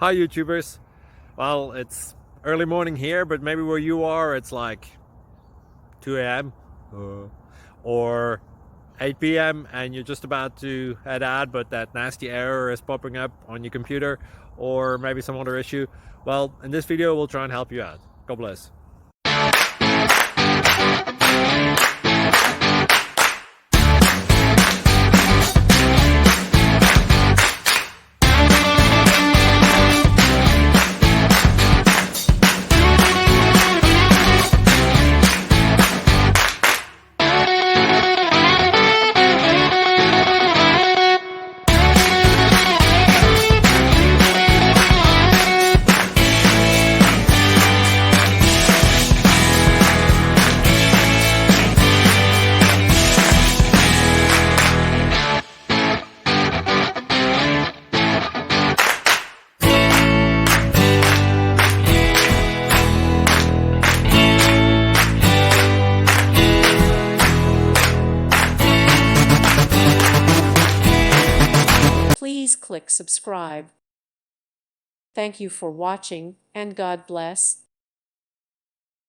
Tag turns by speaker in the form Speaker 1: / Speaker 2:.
Speaker 1: Hi YouTubers. Well, it's early morning here, but maybe where you are it's like 2 a.m. or 8 p.m. and you're just about to head out, but that nasty error is popping up on your computer, or maybe some other issue. Well, in this video we'll try and help you out. God bless.
Speaker 2: Please click subscribe. Thank you for watching, and God bless.